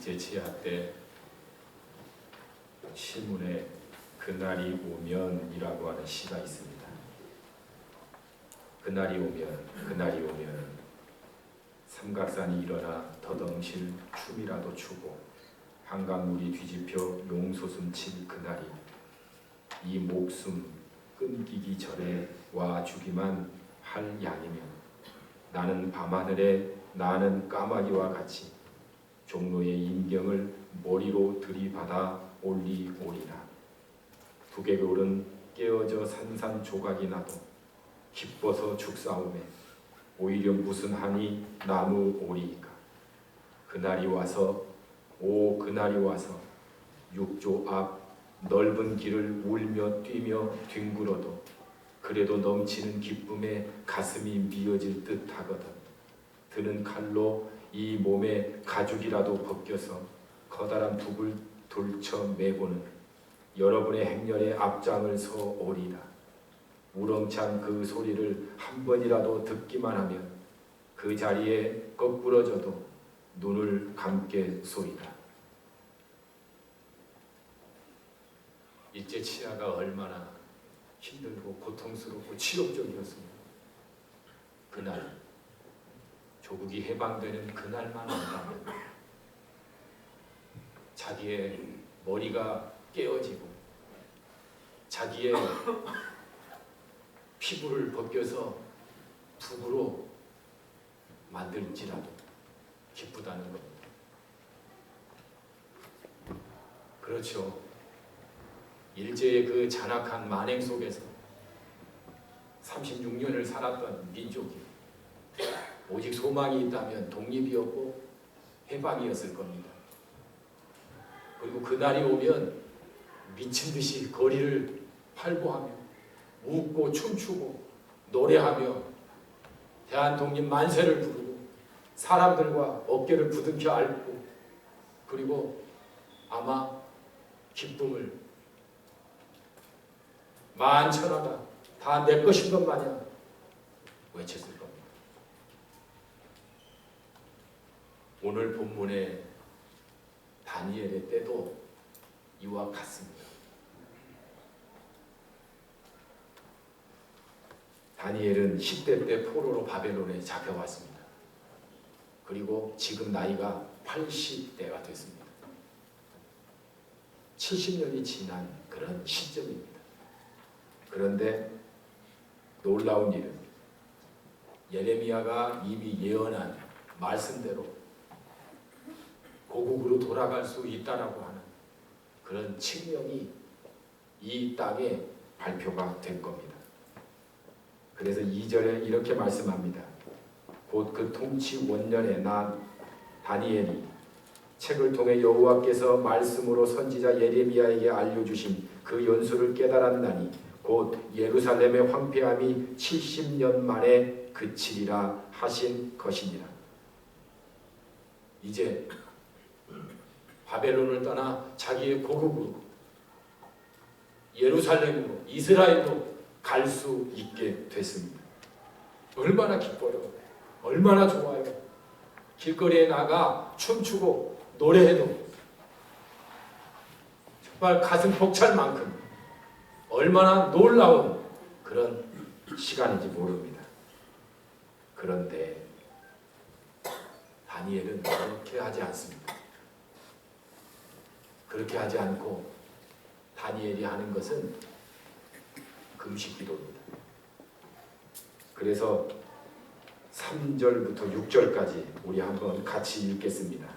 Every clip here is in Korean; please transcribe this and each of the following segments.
일제치하 때 시문에 그날이 오면이라고 하는 시가 있습니다. 그날이 오면 삼각산이 일어나 더덩실 춤이라도 추고 한강물이 뒤집혀 용솟음 칠 그날이 이 목숨 끊기기 전에 와주기만 할 양이면 나는 밤하늘에 나는 까마귀와 같이 종로의 인경을 머리로 들이받아 올리오리라. 두개골은 깨어져 산산조각이 나도 기뻐서 죽사오매 오히려 무슨 한이 나무 오리이까. 그날이 와서 그날이 와서 육조 앞 넓은 길을 울며 뛰며 뒹굴어도 그래도 넘치는 기쁨에 가슴이 미어질 듯 하거든. 드는 칼로 이 몸에 가죽이라도 벗겨서 커다란 북을 돌쳐 매고는 여러분의 행렬에 앞장을 서 오리라. 우렁찬 그 소리를 한 번이라도 듣기만 하면 그 자리에 거꾸러져도 눈을 감게 소이다. 일제치하가 얼마나 힘들고 고통스럽고 치욕적이었습니다. 그날 조국이 해방되는 그날만 온다면 자기의 머리가 깨어지고 자기의 피부를 벗겨서 북으로 만들지라도 기쁘다는 겁니다. 그렇죠. 일제의 그 잔악한 만행 속에서 36년을 살았던 민족이 오직 소망이 있다면 독립이었고 해방이었을 겁니다. 그리고 그날이 오면 미친 듯이 거리를 활보하며 웃고 춤추고 노래하며 대한독립 만세를 부르고 사람들과 어깨를 부둥켜 안고 그리고 아마 기쁨을 만천하다 다 내 것인 것 마냥 외쳤을 겁니다. 오늘 본문의 다니엘의 때도 이와 같습니다. 다니엘은 10대 때 포로로 바벨론에 잡혀왔습니다. 그리고 지금 나이가 80대가 됐습니다. 70년이 지난 그런 시점입니다. 그런데 놀라운 일은 예레미야가 이미 예언한 말씀대로 고국으로 돌아갈 수 있다라고 하는 그런 칙령이 이 땅에 발표가 된 겁니다. 그래서 2절에 이렇게 말씀합니다. 곧 그 통치 원년에 나 다니엘이 책을 통해 여호와께서 말씀으로 선지자 예레미야에게 알려주신 그 연수를 깨달았나니 곧 예루살렘의 황폐함이 70년 만에 그치리라 하신 것이니라. 이제 바벨론을 떠나 자기의 고국으로 예루살렘으로 이스라엘로 갈 수 있게 됐습니다. 얼마나 기뻐요. 얼마나 좋아요. 길거리에 나가 춤추고 노래해도 정말 가슴 벅찰 만큼 얼마나 놀라운 그런 시간인지 모릅니다. 그런데 다니엘은 그렇게 하지 않습니다. 그렇게 하지 않고 다니엘이 하는 것은 금식 기도입니다. 그래서 3절부터 6절까지 우리 한번 같이 읽겠습니다.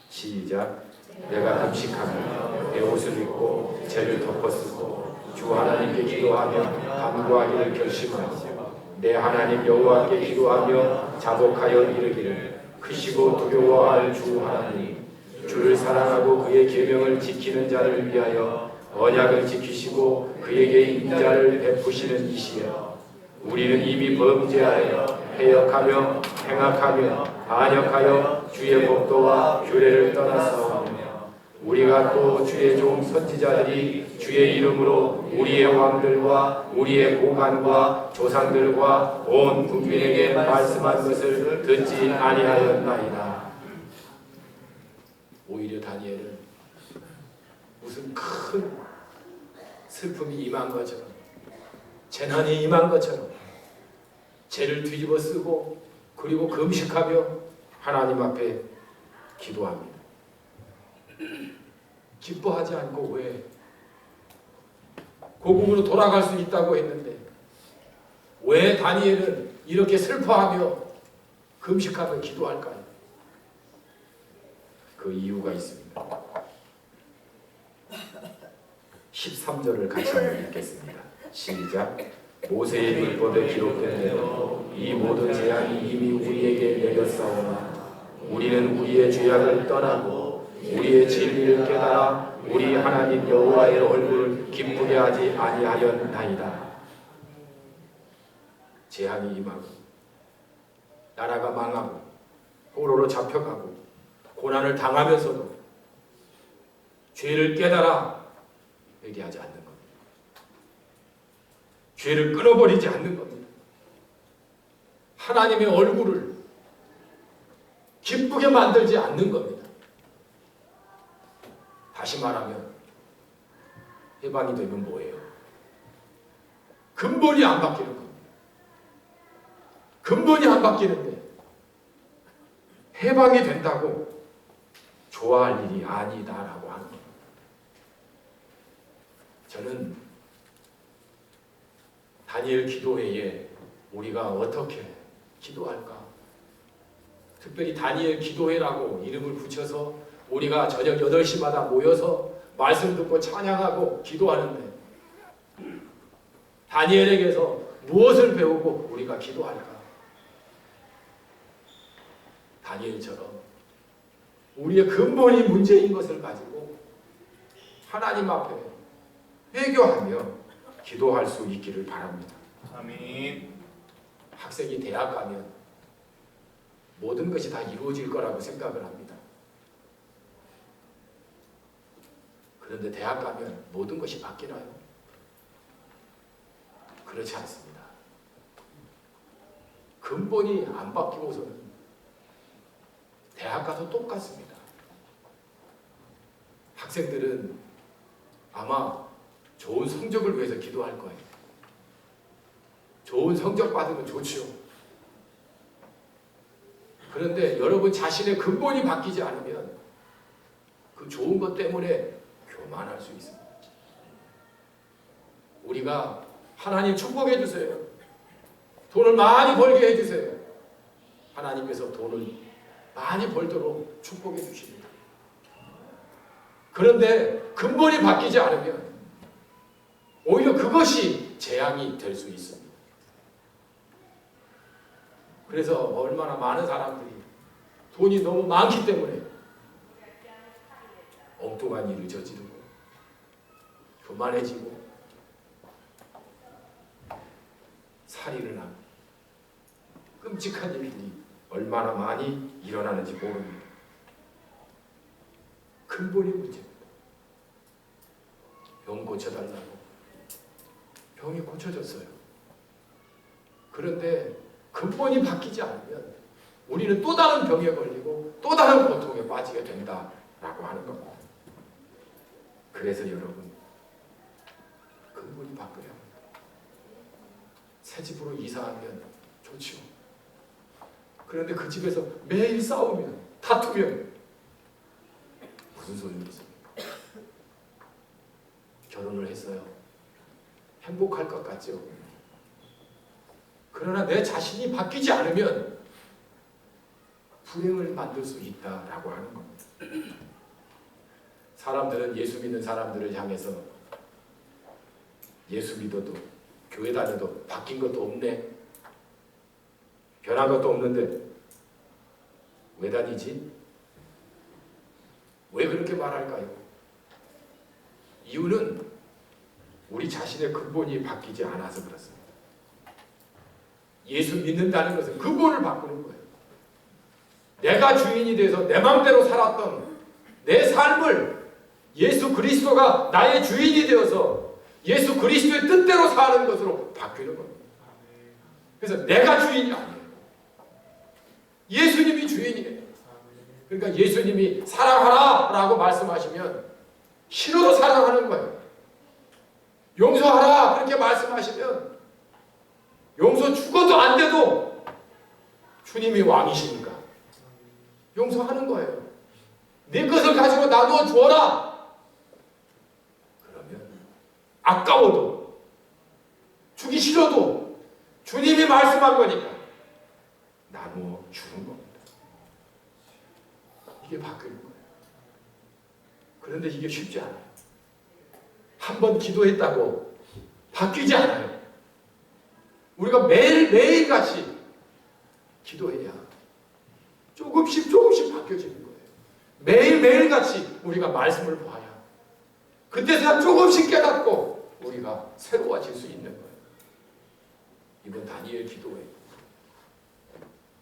시작. 내가 금식하며 내 옷을 입고 죄를 덮어쓰고 주 하나님께 기도하며 간구하기를 결심하고 내 하나님 여호와께 기도하며 자복하여 이르기를 크시고 두려워할 주 하나님 주를 사랑하고 그의 계명을 지키는 자를 위하여 언약을 지키시고 그에게 인자를 베푸시는 이시여 우리는 이미 범죄하여 해역하며 행악하며 반역하여 주의 법도와 규례를 떠났사오며 우리가 또 주의 종 선지자들이 주의 이름으로 우리의 왕들과 우리의 고관과 조상들과 온 국민에게 말씀한 것을 듣지 아니하였나이다. 오히려 다니엘은 무슨 큰 슬픔이 임한 것처럼, 재난이 임한 것처럼 죄를 뒤집어 쓰고 그리고 금식하며 하나님 앞에 기도합니다. 기뻐하지 않고 왜 고국으로 돌아갈 수 있다고 했는데 왜 다니엘은 이렇게 슬퍼하며 금식하며 기도할까요? 그 이유가 있습니다. 13절을 같이 한번 읽겠습니다. 시작. 모세의 율법에 기록된 대로 이 모든 재앙이 이미 우리에게 내렸사오나 우리는 우리의 죄악을 떠나고 우리의 진리를 깨달아 우리 하나님 여호와의 얼굴을 기쁘게 하지 아니하였나이다. 재앙이 임하고 나라가 망하고 포로로 잡혀가고 고난을 당하면서도 죄를 깨달아 회개하지 않는 겁니다. 죄를 끊어버리지 않는 겁니다. 하나님의 얼굴을 기쁘게 만들지 않는 겁니다. 다시 말하면 해방이 되면 뭐예요? 근본이 안 바뀌는 겁니다. 근본이 안 바뀌는데 해방이 된다고 좋아할 일이 아니다라고 하는 겁니다. 저는 다니엘 기도회에 우리가 어떻게 기도할까? 특별히 다니엘 기도회라고 이름을 붙여서 우리가 저녁 8시마다 모여서 말씀 듣고 찬양하고 기도하는데 다니엘에게서 무엇을 배우고 우리가 기도할까? 다니엘처럼 우리의 근본이 문제인 것을 가지고 하나님 앞에 회개하며 기도할 수 있기를 바랍니다. 아멘. 학생이 대학 가면 모든 것이 다 이루어질 거라고 생각을 합니다. 그런데 대학 가면 모든 것이 바뀌나요? 그렇지 않습니다. 근본이 안 바뀌고서는 대학 가도 똑같습니다. 학생들은 아마 좋은 성적을 위해서 기도할 거예요. 좋은 성적 받으면 좋지요. 그런데 여러분 자신의 근본이 바뀌지 않으면 그 좋은 것 때문에 교만할 수 있습니다. 우리가 하나님 축복해 주세요. 돈을 많이 벌게 해 주세요. 하나님께서 돈을 많이 벌도록 축복해 주십니다. 그런데 근본이 바뀌지 않으면 오히려 그것이 재앙이 될 수 있습니다. 그래서 얼마나 많은 사람들이 돈이 너무 많기 때문에 엉뚱한 일을 저지르고 교만해지고 살인을 하고 끔찍한 일들이 얼마나 많이 일어나는지 모릅니다. 근본이 문제입니다. 병 고쳐달라고 병이 고쳐졌어요. 그런데 근본이 바뀌지 않으면 우리는 또 다른 병에 걸리고 또 다른 고통에 빠지게 된다라고 하는 겁니다. 그래서 여러분 근본이 바뀌어야 합니다. 새 집으로 이사하면 좋죠. 그런데 그 집에서 매일 싸우면 다투면 무슨 소용이 있습니까? 결혼을 했어요. 행복할 것 같죠? 그러나 내 자신이 바뀌지 않으면 불행을 만들 수 있다라고 하는 겁니다. 사람들은 예수 믿는 사람들을 향해서 예수 믿어도 교회 다녀도 바뀐 것도 없네, 변한 것도 없는데 왜 다니지? 왜 그렇게 말할까요? 이유는 우리 자신의 근본이 바뀌지 않아서 그렇습니다. 예수 믿는다는 것은 근본을 바꾸는 거예요. 내가 주인이 돼서 내 마음대로 살았던 내 삶을 예수 그리스도가 나의 주인이 되어서 예수 그리스도의 뜻대로 사는 것으로 바뀌는 겁니다. 그래서 내가 주인이 아니에요. 예수님이 주인이에요. 그러니까 예수님이 사랑하라 라고 말씀하시면 싫어도 사랑하는 거예요. 용서하라 그렇게 말씀하시면 용서 죽어도 안 돼도 주님이 왕이시니까 용서하는 거예요. 네 것을 가지고 나누어 주어라. 그러면 아까워도 주기 싫어도 주님이 말씀한 거니까 나누어 주는 겁니다. 이게 바뀌는 거예요. 그런데 이게 쉽지 않아요. 한번 기도했다고 바뀌지 않아요. 우리가 매일매일 같이 기도해야 조금씩 바뀌어지는 거예요. 매일매일 같이 우리가 말씀을 봐야 그때서야 조금씩 깨닫고 우리가 새로워질 수 있는 거예요. 이번 다니엘 기도에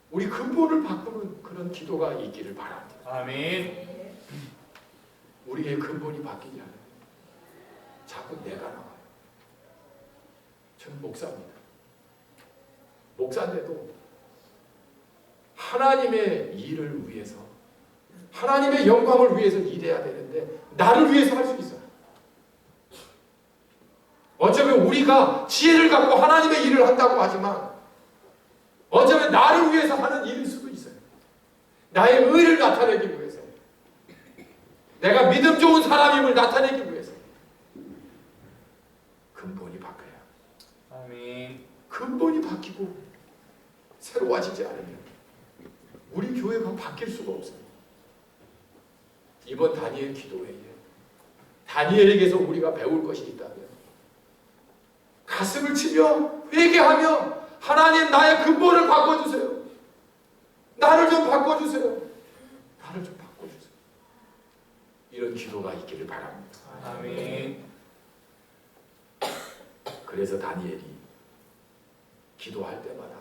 우리 근본을 바꾸는 그런 기도가 있기를 바랍니다. 아멘. 우리의 근본이 바뀌지 않아요. 자꾸 내가 나와요. 저는 목사입니다. 목사인데도 하나님의 일을 위해서 하나님의 영광을 위해서 일해야 되는데 나를 위해서 할 수 있어요. 어쩌면 우리가 지혜를 갖고 하나님의 일을 한다고 하지만 어쩌면 나를 위해서 하는 일일 수도 있어요. 나의 의를 나타내기 위해서 내가 믿음 좋은 사람임을 나타내기 위해서 근본이 바뀌어야 아멘. 근본이 바뀌고 새로워지지 않으면 우리 교회가 바뀔 수가 없어요. 이번 다니엘 기도회에 다니엘에게서 우리가 배울 것이 있다면 가슴을 치며 회개하며 하나님 나의 근본을 바꿔주세요. 나를 좀 바꿔주세요. 나를 좀 바꿔주세요. 이런 기도가 있기를 바랍니다. 아멘. 그래서 다니엘이 기도할 때마다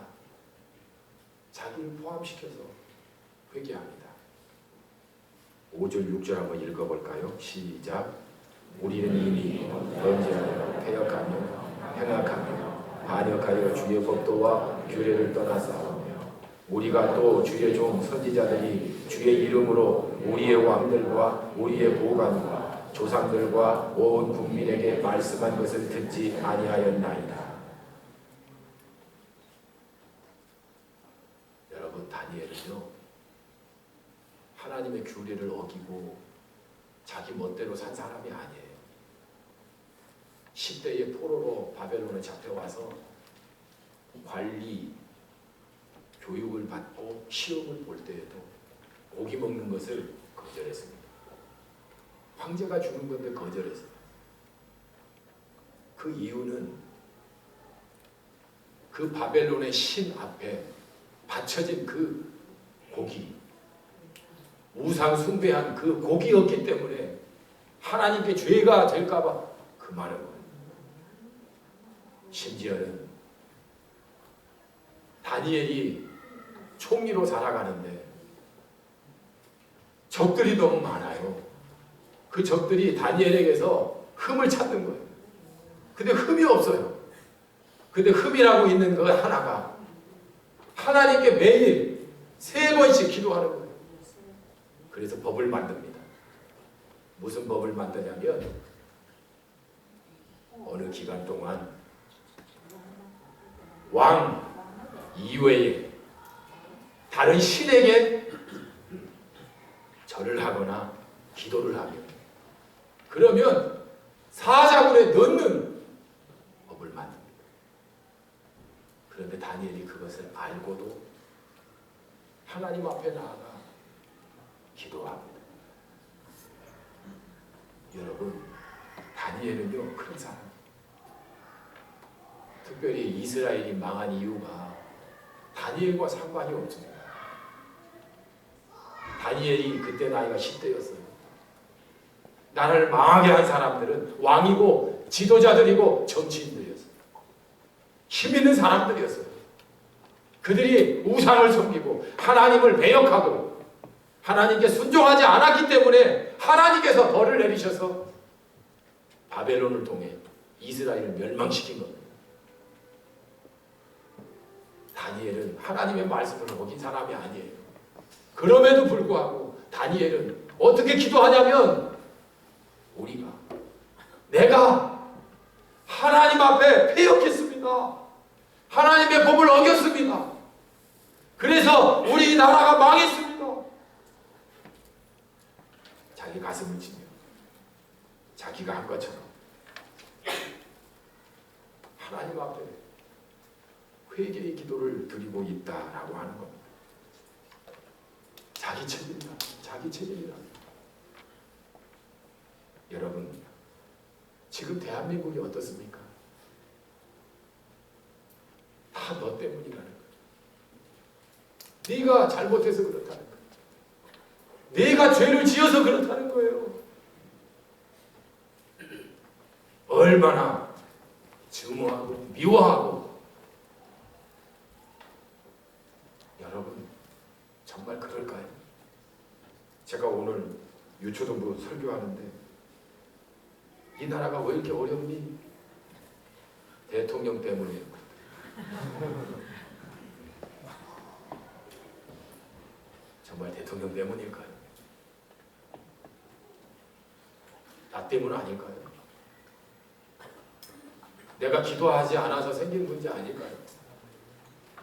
자기를 포함시켜서 회개합니다. 5절 6절 한번 읽어볼까요? 시작. 우리는 이미 범죄하여 패역하며 행악하며 반역하여 주의 법도와 규례를 떠나싸우며 우리가 또 주의 종 선지자들이 주의 이름으로 우리의 왕들과 우리의 보관과 조상들과 온 국민에게 말씀한 것을 듣지 아니하였나이다. 여러분, 다니엘은요 하나님의 규례를 어기고 자기 멋대로 산 사람이 아니에요. 10대의 포로로 바벨론에 잡혀와서 관리 교육을 받고 시험을 볼 때에도 고기 먹는 것을 거절했습니다. 황제가 주는 건데 거절했어요. 그 이유는 그 바벨론의 신 앞에 바쳐진 그 고기, 우상 숭배한 그 고기였기 때문에 하나님께 죄가 될까봐 그 말을 거예요. 심지어는 다니엘이 총리로 살아가는데 적들이 너무 많아요. 그 적들이 다니엘에게서 흠을 찾는 거예요. 근데 흠이 없어요. 근데 흠이라고 있는 거 하나가 하나님께 매일 3번씩 기도하는 거예요. 그래서 법을 만듭니다. 무슨 법을 만드냐면 어느 기간 동안 왕 이외에 다른 신에게 절을 하거나 기도를 하면 그러면 사자굴에 넣는 법을 만듭니다. 그런데 다니엘이 그것을 알고도 하나님 앞에 나아가 기도합니다. 여러분, 다니엘은요 그런 사람. 특별히 이스라엘이 망한 이유가 다니엘과 상관이 없습니다. 다니엘이 그때 나이가 10대였어요. 나라를 망하게 한 사람들은 왕이고 지도자들이고 정치인들이었어요. 힘 있는 사람들이었어요. 그들이 우상을 섬기고 하나님을 배역하고 하나님께 순종하지 않았기 때문에 하나님께서 벌을 내리셔서 바벨론을 통해 이스라엘을 멸망시킨 겁니다. 다니엘은 하나님의 말씀을 어긴 사람이 아니에요. 그럼에도 불구하고 다니엘은 어떻게 기도하냐면 내가 하나님 앞에 패역했습니다. 하나님의 법을 어겼습니다. 그래서 우리 나라가 망했습니다. 자기 가슴을 치며 자기가 한 것처럼 하나님 앞에 회개의 기도를 드리고 있다라고 하는 겁니다. 자기 책임이다. 자기 책임이다. 여러분, 지금 대한민국이 어떻습니까? 다 너 때문이라는 거예요. 네가 잘못해서 그렇다는 거예요. 네가 죄를 지어서 그렇다는 거예요. 얼마나 증오하고 미워하고. 여러분, 정말 그럴까요? 제가 오늘 유초동부 설교하는데 이 나라가 왜 이렇게 어렵니? 대통령 때문에. 정말 대통령 때문일까요? 나 때문 아닐까요? 내가 기도하지 않아서 생긴 문제 아닐까요?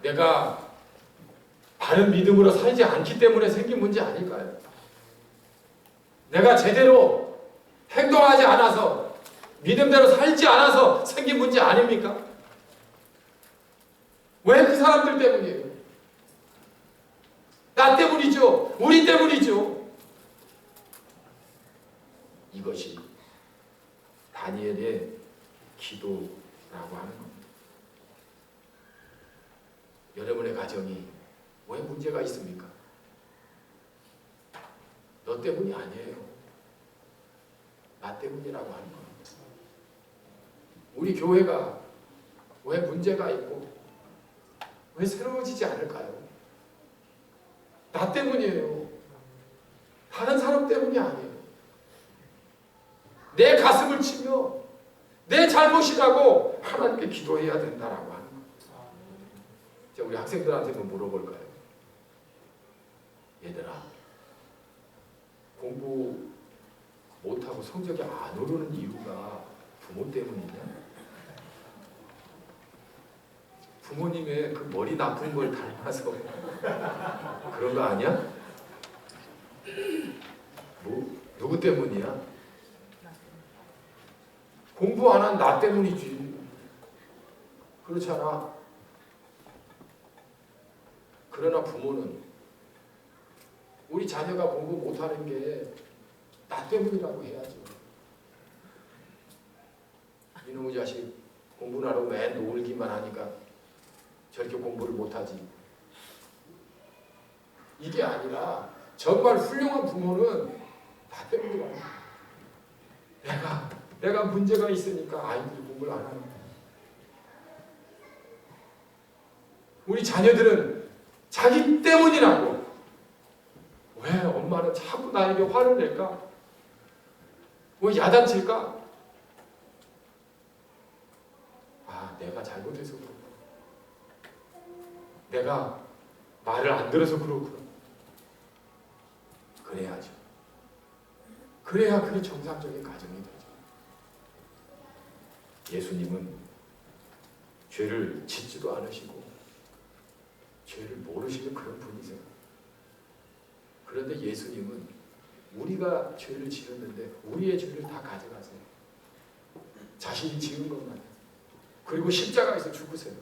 내가 바른 믿음으로 살지 않기 때문에 생긴 문제 아닐까요? 내가 제대로 행동하지 않아서 믿음대로 살지 않아서 생긴 문제 아닙니까? 왜 그 사람들 때문이에요? 나 때문이죠. 우리 때문이죠. 이것이 다니엘의 기도라고 하는 겁니다. 여러분의 가정이 왜 문제가 있습니까? 너 때문이 아니에요. 나 때문이라고 하는 겁니다. 우리 교회가 왜 문제가 있고 왜 새로워지지 않을까요? 나 때문이에요. 다른 사람 때문이 아니에요. 내 가슴을 치며 내 잘못이라고 하나님께 기도해야 된다라고 하는 거예요. 자, 우리 학생들한테 한번 물어볼까요? 얘들아, 공부 못하고 성적이 안 오르는 이유가 부모 때문이냐? 부모님의 그 머리 나쁜 걸 닮아서 그런 거 아니야? 누구 때문이야? 공부 안 한 나 때문이지. 그렇잖아. 그러나 부모는 우리 자녀가 공부 못하는 게 나 때문이라고 해야죠. 이놈의 자식 공부는 하라고 맨 놀기만 하니까 저렇게 공부를 못하지. 이게 아니라 정말 훌륭한 부모는 나 때문이라고. 내가 문제가 있으니까 아이들이 공부를 안 하는 거야. 우리 자녀들은 자기 때문이라고. 왜 엄마는 자꾸 나에게 화를 낼까? 왜 야단칠까? 아, 내가 잘못해서 그렇구나. 내가 말을 안 들어서 그렇구나. 그래야죠. 그래야 그게 정상적인 가정이 되죠. 예수님은 죄를 짓지도 않으시고 죄를 모르시는 그런 분이세요. 그런데 예수님은 우리가 죄를 지었는데 우리의 죄를 다 가져가세요. 자신이 지은 것만. 그리고 십자가에서 죽으세요.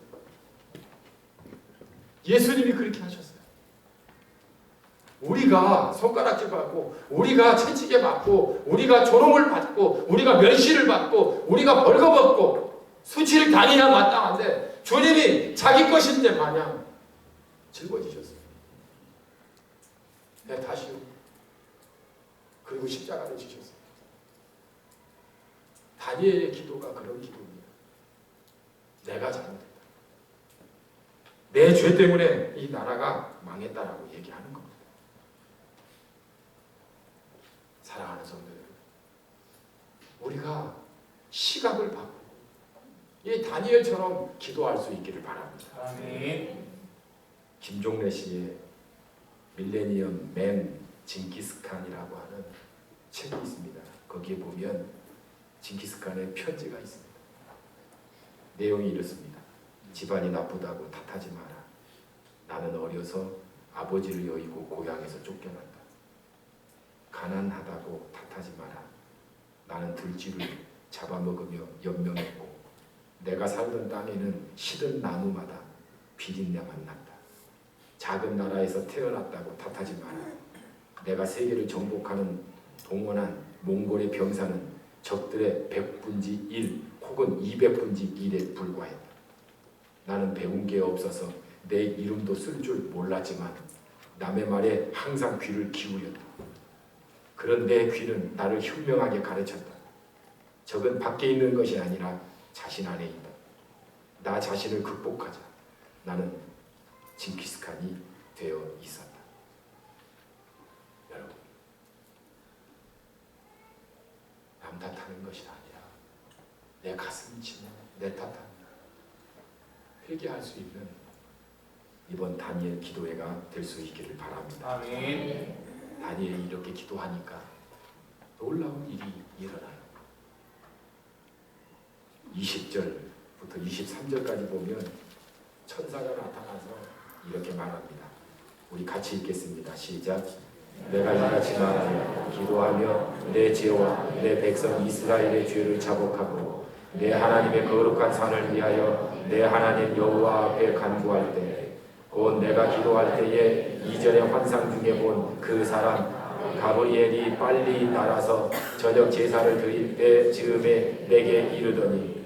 예수님이 그렇게 하셨어요. 우리가 손가락질 받고 우리가 채찍에 맞고 우리가 조롱을 받고 우리가 멸시를 받고 우리가 벌거벗고 수치를 당해야 마땅한데 주님이 자기 것인데 마냥 짊어지셨어요. 네, 다시요. 그리고 십자가를 지셨어요. 다니엘의 기도가 그런 기도입니다. 내가 잘못했다. 내 죄 때문에 이 나라가 망했다라고 얘기하는 겁니다. 사랑하는 성도들, 우리가 시각을 바꾸고 이 다니엘처럼 기도할 수 있기를 바랍니다. 아멘. 김종래 씨의 밀레니엄 맨 징기스칸이라고 하는 책이 있습니다. 거기에 보면 징기스칸의 편지가 있습니다. 내용이 이렇습니다. 집안이 나쁘다고 탓하지 마라. 나는 어려서 아버지를 여의고 고향에서 쫓겨났다. 가난하다고 탓하지 마라. 나는 들쥐를 잡아먹으며 연명했고 내가 살던 땅에는 시든 나무마다 비린내만 났다. 작은 나라에서 태어났다고 탓하지 마라. 내가 세계를 정복하는 동원한 몽골의 병사는 적들의 100분지 1 혹은 200분지 1에 불과했다. 나는 배운 게 없어서 내 이름도 쓸 줄 몰랐지만 남의 말에 항상 귀를 기울였다. 그런 내 귀는 나를 현명하게 가르쳤다. 적은 밖에 있는 것이 아니라 자신 안에 있다. 나 자신을 극복하자. 나는 징기스칸이 되어 있었다. 여러분, 남 탓하는 것이 아니라 내 가슴을 치며 내 탓합니다. 회개할 수 있는 이번 다니엘 기도회가 될 수 있기를 바랍니다. 아멘. 다니엘이 이렇게 기도하니까 놀라운 일이 일어나요. 20절부터 23절까지 보면 천사가 나타나서 이렇게 말합니다. 우리 같이 읽겠습니다. 시작. 내가 이같이 말하며 기도하며 내 죄와 내 백성 이스라엘의 죄를 자복하고 내 하나님의 거룩한 산을 위하여 내 하나님 여호와 앞에 간구할 때 곧 내가 기도할 때에 이전의 환상 중에 본 그 사람 가브리엘이 빨리 날아서 저녁 제사를 드릴 때 즈음에 내게 이르더니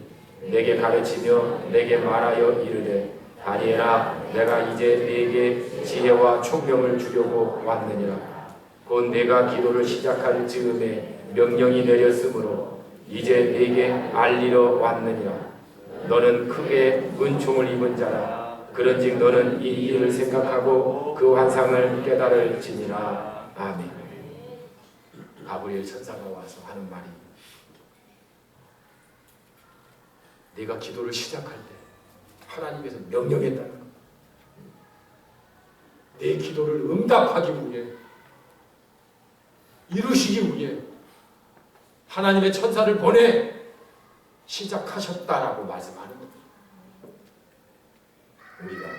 내게 가르치며 내게 말하여 이르되 다니엘아 내가 이제 네게 지혜와 총명을 주려고 왔느니라. 곧 내가 기도를 시작할 즈음에 명령이 내렸으므로 이제 네게 알리러 왔느니라. 너는 크게 은총을 입은 자라. 그런즉 너는 이 일을 생각하고 그 환상을 깨달을지니라. 아멘. 가브리엘 천사가 와서 하는 말이 네가 기도를 시작할 때 하나님께서 명령했다는 것. 내 기도를 응답하기 위해 이루시기 위해 하나님의 천사를 보내 시작하셨다라고 말씀하는 겁니다. 우리가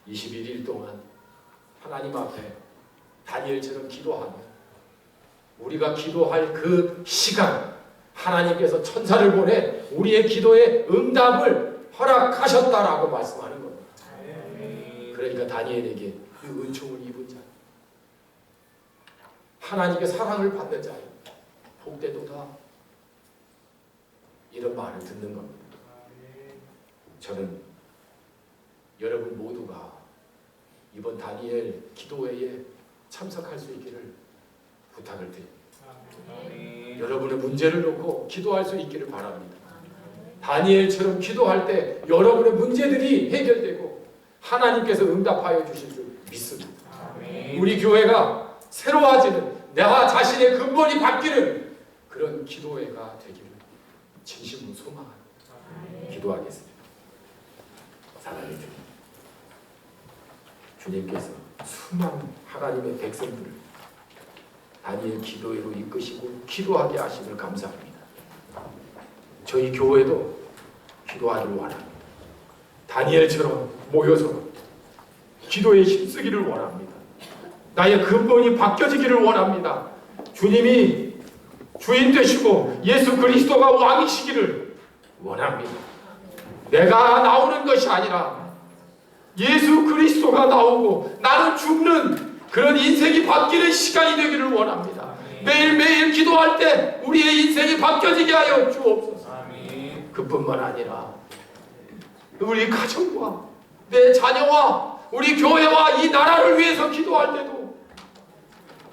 21일 동안 하나님 앞에 다니엘처럼 기도하며 우리가 기도할 그 시간 하나님께서 천사를 보내 우리의 기도에 응답을 허락하셨다라고 말씀하는 겁니다. 그러니까 다니엘에게 그 은총을 입은 자, 하나님의 사랑을 받는 자예요. 복되도다. 이런 말을 듣는 겁니다. 저는 여러분 모두가 이번 다니엘 기도회에 참석할 수 있기를 부탁을 드립니다. 여러분의 문제를 놓고 기도할 수 있기를 바랍니다. 다니엘처럼 기도할 때 여러분의 문제들이 해결되고 하나님께서 응답하여 주실 줄 믿습니다. 우리 교회가 새로워지는 나 자신의 근본이 바뀌는 그런 기도회가 되기를 진심으로 소망합니다. 기도하겠습니다. 사랑해 주님, 주님께서 수많은 하나님의 백성들을 다니엘 기도회로 이끄시고 기도하게 하심을 감사합니다. 저희 교회도 기도하기를 원합니다. 다니엘처럼 모여서 기도에 힘쓰기를 원합니다. 나의 근본이 바뀌어지기를 원합니다. 주님이 주인 되시고 예수 그리스도가 왕이시기를 원합니다. 내가 나오는 것이 아니라 예수 그리스도가 나오고 나는 죽는 그런 인생이 바뀌는 시간이 되기를 원합니다. 매일매일 기도할 때 우리의 인생이 바뀌어지게 하여 주옵소서. 그뿐만 아니라 우리 가정과 내 자녀와 우리 교회와 이 나라를 위해서 기도할 때도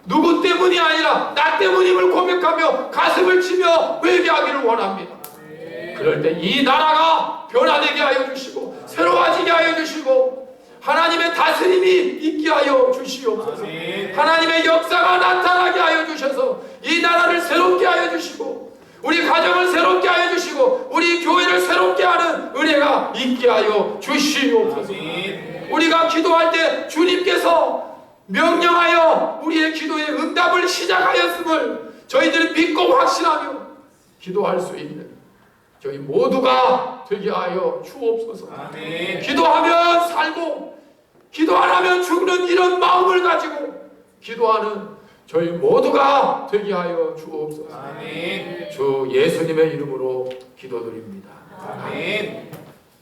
누구 때문이 아니라 나 때문임을 고백하며 가슴을 치며 회개하기를 원합니다. 그럴 때 이 나라가 변화되게 하여 주시고 새로워지게 하여 주시고 하나님의 다스림이 있게 하여 주시옵소서. 하나님의 역사가 나타나게 하여 주셔서 이 나라를 새롭게 하여 주시고 우리 가정을 새롭게 하여 주시고 우리 교회를 새롭게 하는 은혜가 있게 하여 주시옵소서. 우리가 기도할 때 주님께서 명령하여 우리의 기도에 응답을 시작하였음을 저희들은 믿고 확신하며 기도할 수 있는 저희 모두가 되게 하여 주옵소서. 아멘. 기도하면 살고 기도 안 하면 죽는 이런 마음을 가지고 기도하는 저희 모두가 되게 하여 주옵소서. 아멘. 주 예수님의 이름으로 기도드립니다. 아멘.